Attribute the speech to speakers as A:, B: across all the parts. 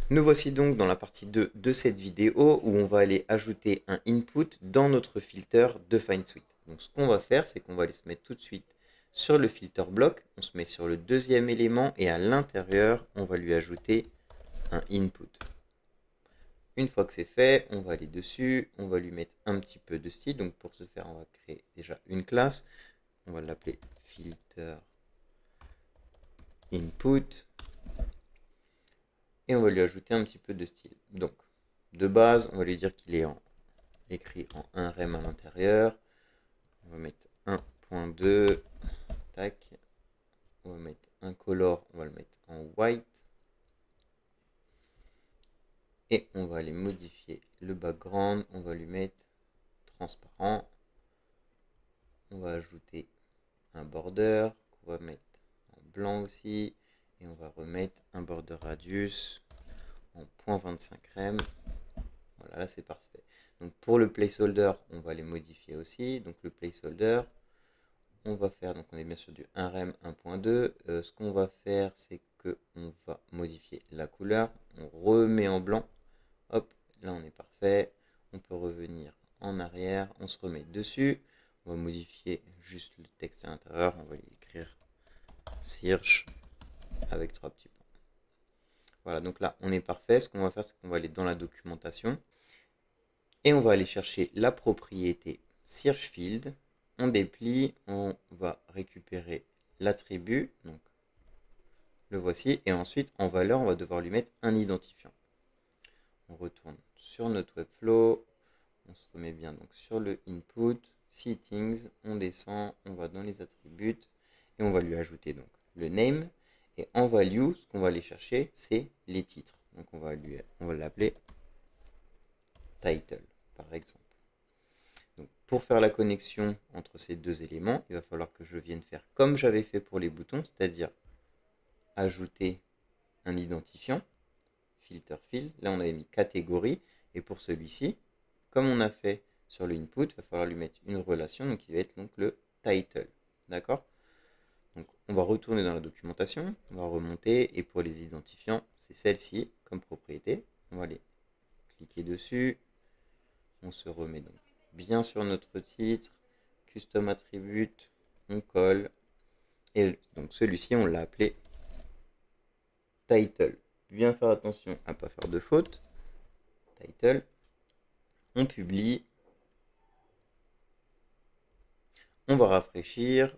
A: Nous voici donc dans la partie 2 de cette vidéo où on va aller ajouter un input dans notre filter de FineSuite. Donc ce qu'on va faire, c'est qu'on va aller se mettre tout de suite sur le filter block, on se met sur le deuxième élément et à l'intérieur, on va lui ajouter un input. Une fois que c'est fait, on va aller dessus, on va lui mettre un petit peu de style. Donc pour ce faire, on va créer déjà une classe. On va l'appeler filter input. Et on va lui ajouter un petit peu de style. Donc, de base, on va lui dire qu'il est écrit en 1 rem à l'intérieur. On va mettre 1.2. Tac. On va mettre un color, on va le mettre en white. Et on va aller modifier le background. On va lui mettre transparent. On va ajouter un border qu'on va mettre en blanc aussi. Et on va remettre un border radius en 0.25 rem. Voilà, là c'est parfait. Donc pour le placeholder, on va les modifier aussi. Donc le placeholder, on va faire, donc on est bien sûr du 1 rem 1.2. Ce qu'on va faire, c'est que on va modifier la couleur. On remet en blanc. Hop, là on est parfait. On peut revenir en arrière. On se remet dessus. On va modifier juste le texte à l'intérieur. On va lui écrire search avec 3 petits points. Voilà, donc là on est parfait. Ce qu'on va faire, c'est qu'on va aller dans la documentation. Et on va aller chercher la propriété search field. On déplie, on va récupérer l'attribut, donc le voici, et ensuite en valeur, on va devoir lui mettre un identifiant. On retourne sur notre Webflow, on se remet bien donc sur le input, settings, on descend, on va dans les attributs, et on va lui ajouter donc le name, et en value, ce qu'on va aller chercher, c'est les titres. Donc on va l'appeler title, par exemple. Donc, pour faire la connexion entre ces deux éléments, il va falloir que je vienne faire comme j'avais fait pour les boutons, c'est-à-dire ajouter un identifiant, filter field. Là, on avait mis catégorie. Et pour celui-ci, comme on a fait sur le input, il va falloir lui mettre une relation, donc qui va être donc le title. D'accord? Donc, on va retourner dans la documentation, on va remonter, et pour les identifiants, c'est celle-ci comme propriété. On va aller cliquer dessus, on se remet donc bien sur notre titre, custom attribute, on colle, et donc celui-ci on l'a appelé title. Bien faire attention à ne pas faire de faute. Title, on publie, on va rafraîchir,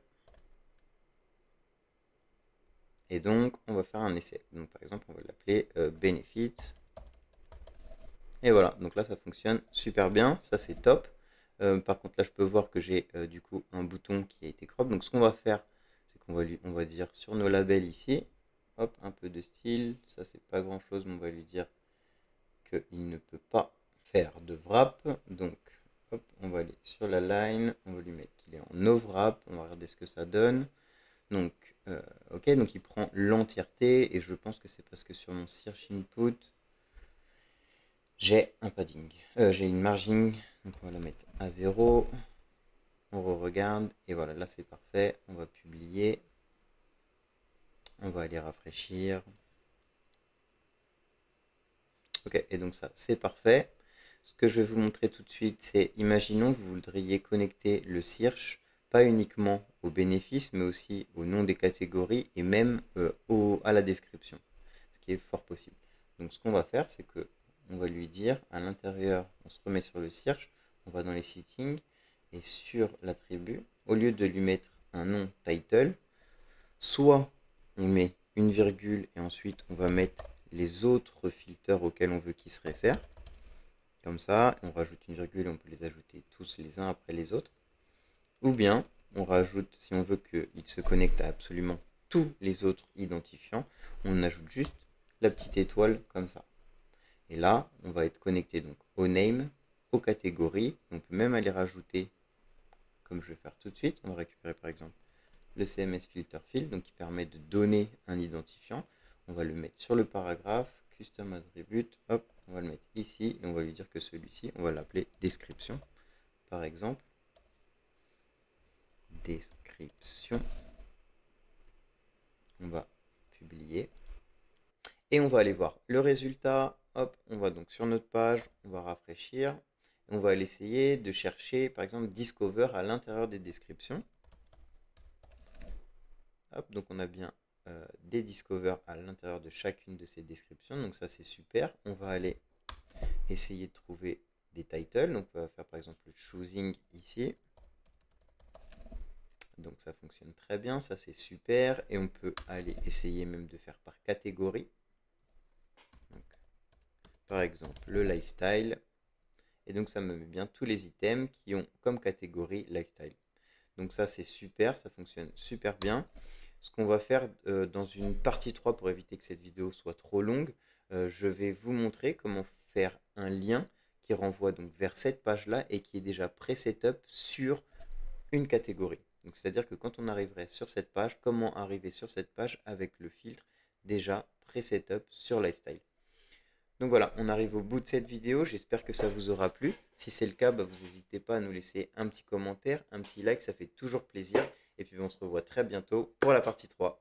A: et donc on va faire un essai. Donc par exemple on va l'appeler benefit, et voilà, donc là ça fonctionne super bien, ça c'est top. Par contre là je peux voir que j'ai du coup un bouton qui a été crop. Donc ce qu'on va faire, c'est on va dire sur nos labels ici, hop, un peu de style, ça c'est pas grand chose, mais on va lui dire qu'il ne peut pas faire de wrap. Donc hop, on va aller sur la line, on va lui mettre qu'il est en no wrap, on va regarder ce que ça donne. Donc ok, donc il prend l'entièreté, et je pense que c'est parce que sur mon search input j'ai un padding, j'ai une margin, donc on va la mettre à 0. On re-regarde, et voilà, là c'est parfait. On va publier, on va aller rafraîchir. Ok, et donc ça c'est parfait. Ce que je vais vous montrer tout de suite, c'est, imaginons que vous voudriez connecter le search pas uniquement aux bénéfices, mais aussi au nom des catégories, et même à la description, ce qui est fort possible. Donc ce qu'on va faire, c'est que on va lui dire à l'intérieur, on se remet sur le search, on va dans les settings, et sur l'attribut, au lieu de lui mettre un nom title, soit on met une virgule et ensuite on va mettre les autres filtres auxquels on veut qu'il se réfère. Comme ça, on rajoute une virgule et on peut les ajouter tous les uns après les autres. Ou bien, on rajoute, si on veut qu'il se connecte à absolument tous les autres identifiants, on ajoute juste la petite étoile comme ça. Et là, on va être connecté donc au name, aux catégories. On peut même aller rajouter, comme je vais faire tout de suite, on va récupérer par exemple le CMS filter field, donc qui permet de donner un identifiant. On va le mettre sur le paragraphe, custom attribute, hop, on va le mettre ici, et on va lui dire que celui-ci, on va l'appeler description, par exemple. Description. On va publier. Et on va aller voir le résultat. Hop, on va donc sur notre page, on va rafraîchir. Et on va aller essayer de chercher par exemple Discover à l'intérieur des descriptions. Hop, donc on a bien des Discover à l'intérieur de chacune de ces descriptions. Donc ça c'est super. On va aller essayer de trouver des titles. Donc on va faire par exemple le choosing ici. Donc ça fonctionne très bien, ça c'est super. Et on peut aller essayer même de faire par catégorie. Donc, par exemple le lifestyle. Et donc ça me met bien tous les items qui ont comme catégorie lifestyle. Donc ça c'est super, ça fonctionne super bien. Ce qu'on va faire dans une partie 3 pour éviter que cette vidéo soit trop longue, je vais vous montrer comment faire un lien qui renvoie donc vers cette page-là et qui est déjà pré-setup sur une catégorie. Donc c'est-à-dire que quand on arriverait sur cette page, comment arriver sur cette page avec le filtre déjà pré-setup sur lifestyle. Donc voilà, on arrive au bout de cette vidéo, j'espère que ça vous aura plu. Si c'est le cas, vous n'hésitez pas à nous laisser un petit commentaire, un petit like, ça fait toujours plaisir. Et puis on se revoit très bientôt pour la partie 3.